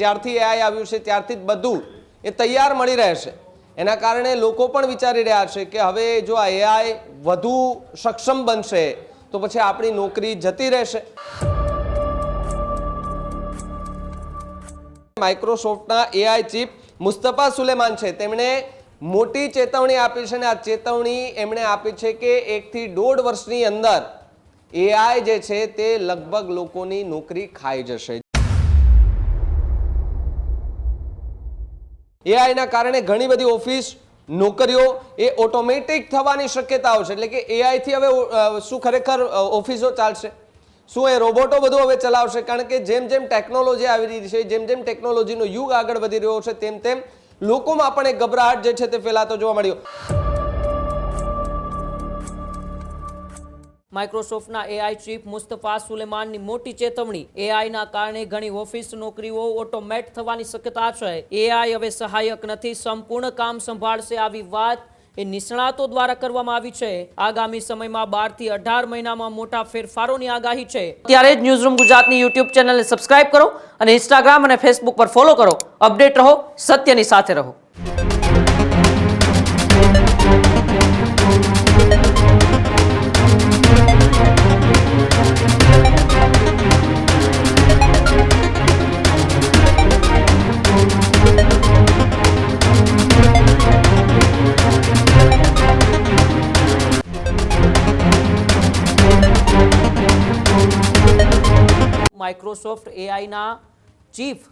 જ્યારથી એઆઈ આવ્યું છે ત્યારથી જ બધું એ તૈયાર મળી રહેશે। એના કારણે લોકો પણ વિચારી રહ્યા છે કે હવે જો આ એઆઈ વધુ સક્ષમ બનશે તો પછી આપણી નોકરી જતી રહેશે। માઇક્રોસોફ્ટના એઆઈ ચીફ મુસ્તફા સુલેમાન છે, તેમણે મોટી ચેતવણી આપી છે અને આ ચેતવણી એમણે આપી છે કે 1 થી 1.5 વર્ષની અંદર એઆઈ જે છે તે લગભગ લોકોની નોકરી ખાઈ જશે। એઆઈ ના કારણે ઘણી બધી ઓફિસ નોકરીઓ એ ઓટોમેટિક થવાની શક્યતાઓ છે, એટલે કે એઆઈ થી હવે શું ખરેખર ઓફિસો ચાલશે? શું એ રોબોટો બધું હવે ચલાવશે? કારણ કે જેમ જેમ ટેકનોલોજી આવી રહી છે, જેમ જેમ ટેકનોલોજીનો યુગ આગળ વધી રહ્યો છે, તેમ તેમ લોકોમાં પણ એક ગભરાટ જે છે તે ફેલાતો જોવા મળ્યો। માઇક્રોસોફ્ટના એઆઈ ચીફ મુસ્તફા સુલેમાનની મોટી ચેતવણી, એઆઈના કારણે ઘણી ઓફિસ નોકરીઓ ઓટોમેટ થવાની શક્યતા છે। એઆઈ હવે સહાયક નથી, સંપૂર્ણ કામ સંભાળશે, આવી વાત એ નિષ્ણાતો દ્વારા કરવામાં આવી છે। આગામી સમયમાં 12 થી 18 મહિનામાં મોટા ફેરફારોની આગાહી છે। ત્યારે જ ન્યૂઝરૂમ ગુજરાતની યુટ્યુબ ચેનલને સબસ્ક્રાઇબ કરો અને ઇન્સ્ટાગ્રામ અને ફેસબુક પર ફોલો કરો। અપડેટ રહો, સત્યની સાથે રહો। માઇક્રોસોફ્ટ એઆઈના ચીફ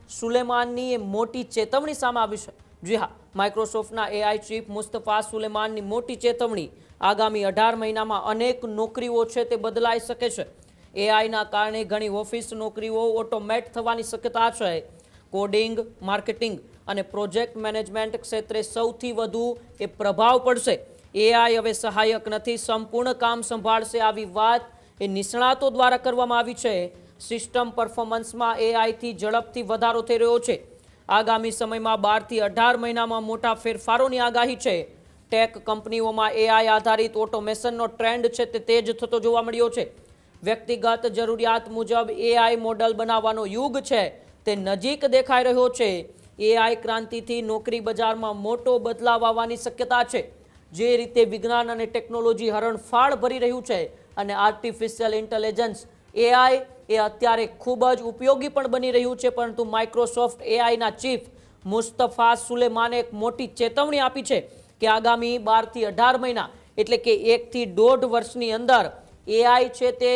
સુલેમાનની એ મોટી ચેતવણી સામે આવી છે। જી હા, માઇક્રોસોફ્ટના એઆઈ ચીફ મુસ્તફા સુલેમાનની મોટી ચેતવણી, આગામી 18 મહિનામાં અનેક નોકરીઓ છે તે બદલાઈ શકે છે। એઆઈના કારણે ઘણી ઓફિસ નોકરીઓ ઓટોમેટ થવાની શક્યતા છે। કોડિંગ, માર્કેટિંગ અને પ્રોજેક્ટ મેનેજમેન્ટ ક્ષેત્રે સૌથી વધુ એ પ્રભાવ પડશે। એઆઈ હવે સહાયક નથી, સંપૂર્ણ કામ સંભાળશે, આવી વાત એ નિષ્ણાતો દ્વારા કરવામાં આવી છે। સિસ્ટમ પરફોર્મન્સમાં એઆઈથી ઝડપથી વધારો થઈ રહ્યો છે। આગામી સમયમાં 12 થી 18 મહિનામાં મોટા ફેરફારોની આગાહી છે। ટેક કંપનીઓમાં એઆઈ આધારિત ઓટોમેશનનો ટ્રેન્ડ છે તે તેજ થતો જોવા મળ્યો છે। વ્યક્તિગત જરૂરિયાત મુજબ એઆઈ મોડલ બનાવવાનો યુગ છે તે નજીક દેખાઈ રહ્યો છે। એઆઈ ક્રાંતિથી નોકરી બજારમાં મોટો બદલાવ આવવાની શક્યતા છે। જે રીતે વિજ્ઞાન અને ટેકનોલોજી હરણફાળ ભરી રહ્યું છે અને આર્ટિફિશિયલ ઇન્ટેલિજન્સ એઆઈ એ અત્યારે ખૂબ જ ઉપયોગી પણ બની રહ્યું છે, પરંતુ માઇક્રોસોફ્ટ એઆઈના ચીફ મુસ્તફા સુલેમાને એક મોટી ચેતવણી આપી છે કે આગામી 12 થી 18 મહિના એટલે કે 1 થી 1.5 વર્ષની અંદર એઆઈ છે તે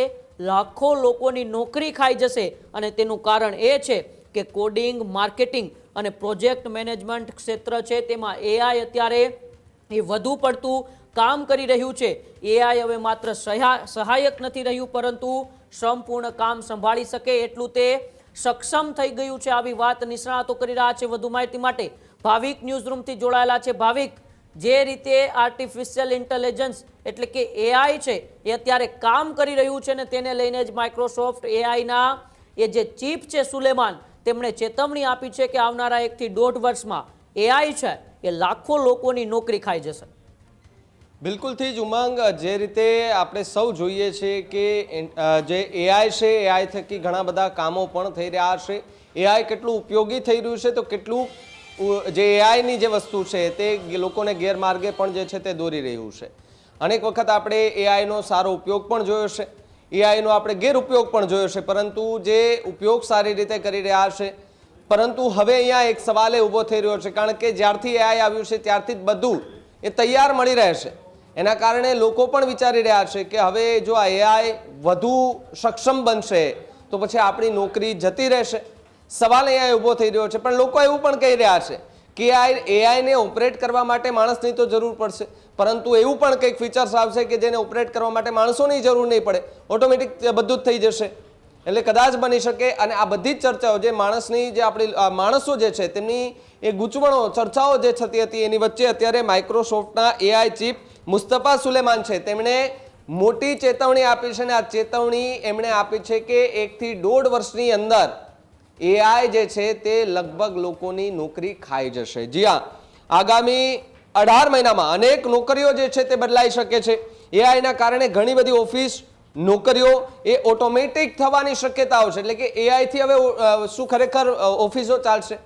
લાખો લોકોની નોકરી ખાઈ જશે અને તેનું કારણ એ છે કે કોડિંગ, માર્કેટિંગ અને પ્રોજેક્ટ મેનેજમેન્ટ ક્ષેત્ર છે તેમાં એઆઈ અત્યારે એ વધુ પડતું કામ કરી રહ્યું છે। એઆઈ હવે માત્ર સહાયક નથી રહ્યું, પરંતુ સંપૂર્ણ કામ સંભાળી શકે એટલું તે સક્ષમ થઈ ગયું છે, આવી વાત નિષ્ણાતો કરી રહ્યા છે। વધુ માહિતી માટે ભાવિક ન્યૂઝરૂમથી જોડાયેલા છે। ભાવિક, જે રીતે આર્ટિફિશિયલ ઇન્ટેલિજન્સ એટલે કે એઆઈ છે એ અત્યારે કામ કરી રહ્યું છે ને તેને લઈને જ માઇક્રોસોફ્ટ એઆઈના એ જે ચીફ છે સુલેમાન, તેમણે ચેતવણી આપી છે કે આવનારા 1 થી 1.5 વર્ષમાં એઆઈ છે એ લાખો લોકોની નોકરી ખાઈ જશે। બિલકુલથી જ ઉમંગ, જે રીતે આપણે સૌ જોઈએ છીએ કે જે એઆઈ છે, એઆઈ થકી ઘણા બધા કામો પણ થઈ રહ્યા છે। એઆઈ કેટલું ઉપયોગી થઈ રહ્યું છે તો કેટલું જે એઆઈની જે વસ્તુ છે તે લોકોને ગેરમાર્ગે પણ જે છે તે દોરી રહ્યું છે। અનેક વખત આપણે એઆઈનો સારો ઉપયોગ પણ જોયો છે, એઆઈનો આપણે ગેરઉપયોગ પણ જોયો છે, પરંતુ જે ઉપયોગ સારી રીતે કરી રહ્યા છે, પરંતુ હવે અહીંયા એક સવાલ એ ઊભો થઈ રહ્યો છે, કારણ કે જ્યારથી એઆઈ આવ્યું છે ત્યારથી જ બધું એ તૈયાર મળી રહેશે। એના કારણે લોકો પણ વિચારી રહ્યા છે કે હવે જો આ એઆઈ વધુ સક્ષમ બનશે તો પછી આપણી નોકરી જતી રહેશે। સવાલ અહીંયા ઊભો થઈ રહ્યો છે, પણ લોકો એવું પણ કહી રહ્યા છે કે એઆઈને ઓપરેટ કરવા માટે માણસની તો જરૂર પડશે, પરંતુ એવું પણ કંઈક ફીચર્સ આવશે કે જેને ઓપરેટ કરવા માટે માણસોની જરૂર નહીં પડે, ઓટોમેટિક બધું જ થઈ જશે। એટલે કદાચ બની શકે, અને આ બધી જ ચર્ચાઓ જે માણસની જે આપણી માણસો જે છે તેમની એ ગૂંચવણો ચર્ચાઓ જે થતી હતી એની વચ્ચે અત્યારે માઇક્રોસોફ્ટના એઆઈ ચીફ મુસ્તફા સુલેમાન છે, તેમણે મોટી ચેતવણી આપી છે અને આ ચેતવણી એમણે આપી છે કે 1 થી 1.5 વર્ષની અંદર એઆઈ જે છે તે લગભગ લોકોની નોકરી ખાઈ જશે। જી હા, આગામી 18 મહિનામાં અનેક નોકરીઓ જે છે તે બદલાઈ શકે છે। એઆઈના કારણે ઘણી બધી ઓફિસ નોકરીઓ એ ઓટોમેટિક થવાની શક્યતાઓ છે. એટલે કે AI થી હવે શું ખરેખર ઓફિસો ચાલશે?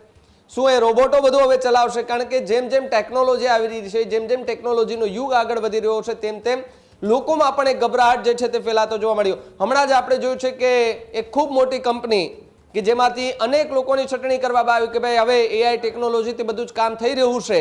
શું એ રોબોટો બધું હવે ચલાવશે? કારણ કે જેમ જેમ ટેકનોલોજી આવી રહી છે, જેમ જેમ ટેકનોલોજીનો યુગ આગળ વધી રહ્યો છે, તેમ તેમ લોકોમાં પણ એક ગભરાટ જે છે તે ફેલાતો જોવા મળ્યો. હમણાં જ આપણે જોયું છે કે એક ખૂબ મોટી કંપની કે જેમાંથી અનેક લોકોની છટણી કરવામાં આવી કે ભાઈ હવે AI ટેકનોલોજીથી બધું જ કામ થઈ રહ્યું છે,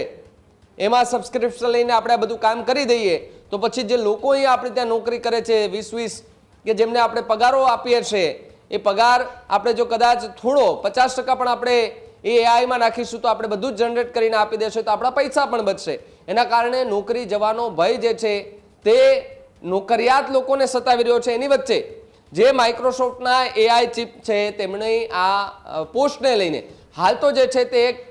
એમાં સબસ્ક્રિપ્શન લઈને આપણે આ બધું કામ કરી દઈએ તો પછી જે લોકો અહીં આપણે ત્યાં નોકરી કરે છે 20 કે જેમને આપણે પગારો આપીએ છીએ, એ પગાર આપણે જો કદાચ થોડો 50% પણ આપણે એ એઆઈમાં નાખીશું તો આપણે બધું જ જનરેટ કરીને આપી દેશે તો આપણા પૈસા પણ બચશે. એના કારણે નોકરી જવાનો ભય જે છે તે નોકરિયાત લોકોને સતાવી રહ્યો છે. એની વચ્ચે જે માઇક્રોસોફ્ટના એઆઈ ચીફ છે તેમની આ પોસ્ટને લઈને હાલ તો જે છે તે એક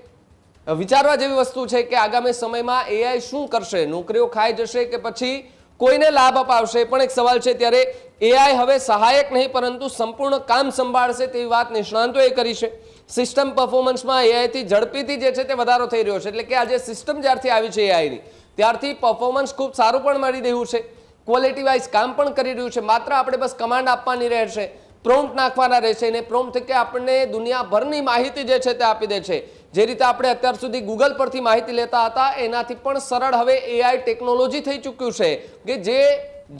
વિચારવા જેવી વસ્તુ છે કે આગામી સમયમાં એઆઈ શું કરશે? નોકરીઓ ખાઈ જશે કે પછી કોઈને લાભ અપાવશે? પણ એક સવાલ છે. ત્યારે એઆઈ હવે સહાયક નહીં પરંતુ સંપૂર્ણ કામ સંભાળશે તેવી વાત નિષ્ણાંતોએ કરી છે. સિસ્ટમ પરફોર્મન્સમાં એઆઈથી ઝડપીથી જે છે તે વધારો થઈ રહ્યો છે. એટલે કે આ જે સિસ્ટમ જ્યારથી આવી છે એઆઈની ત્યારથી પરફોર્મન્સ ખૂબ સારું પણ મળી રહ્યું છે, ક્વોલિટી વાઇઝ કામ પણ કરી રહ્યું છે. માત્ર આપણે બસ કમાન્ડ આપવાની રહેશે, પ્રોમ્પ્ટ નાખવાના રહેશે અને પ્રોમ્પ્ટ થકી આપણને દુનિયાભરની માહિતી જે છે તે આપી દે છે. જે રીતે આપણે અત્યાર સુધી ગૂગલ પરથી માહિતી લેતા હતા એનાથી પણ સરળ હવે એઆઈ ટેકનોલોજી થઈ ચૂક્યું છે કે જે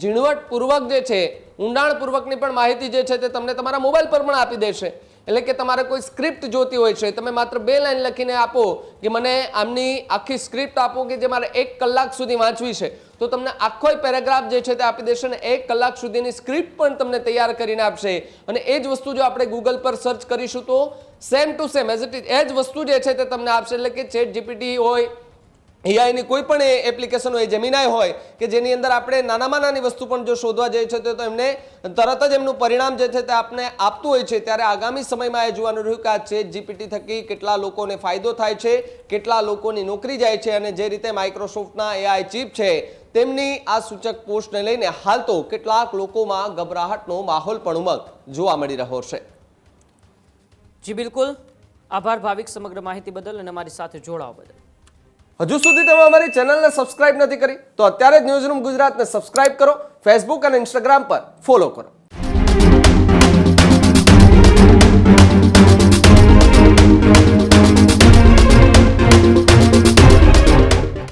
ઝીણવટપૂર્વક જે છે ઊંડાણપૂર્વકની પણ માહિતી જે છે તે તમને તમારા મોબાઈલ પર પણ આપી દેશે. એટલે કે તમારે કોઈ સ્ક્રિપ્ટ જોતી હોય છે, તમે માત્ર 2 લાઈન લખીને આપો કે મને આમની આખી સ્ક્રિપ્ટ આપો કે જે મારે 1 કલાક સુધી વાંચવી છે તો તમને આખો પેરેગ્રાફ જે છે તે આપી દેશે અને 1 કલાક સુધીની સ્ક્રિપ્ટ પણ તમને તૈયાર કરીને આપશે. અને એ જ વસ્તુ જો આપણે ગૂગલ પર સર્ચ કરીશું તો same to same as it is એ જ વસ્તુ જે છે તે તમને આપશે. એટલે કે ચેટ જીપીટી હોય, એઆઈની કોઈ પણ એપ્લિકેશન હોય, જેમિનાઈ હોય કે જેની અંદર આપણે નાનામાં નાની વસ્તુ પણ જો શોધવા જઈએ છીએ તો એમને તરત જ એમનું પરિણામ જે છે તે આપને આપતું હોય છે. ત્યારે આગામી સમયમાં એ જોવાનું રહ્યું કે આ ચેટ જીપીટી થકી કેટલા લોકોને ફાયદો થાય છે, કેટલા લોકોની નોકરી જાય છે. અને જે રીતે માઇક્રોસોફ્ટના એઆઈ ચીફ છે તેમની આ સૂચક પોસ્ટને લઈને હાલ તો કેટલાક લોકોમાં ગભરાહટનો માહોલ પણ જોવા મળી રહ્યો છે. જી બિલકુલ, આભાર ભાવિક સમગ્ર માહિતી બદલ અને અમારી સાથે જોડાવા બદલ. હજુ સુધી તમે અમારી ચેનલને સબસ્ક્રાઇબ નથી કરી તો અત્યારે જ ન્યૂઝરૂમ ગુજરાતને સબસ્ક્રાઇબ કરો, ફેસબુક અને ઇન્સ્ટાગ્રામ પર ફોલો કરો.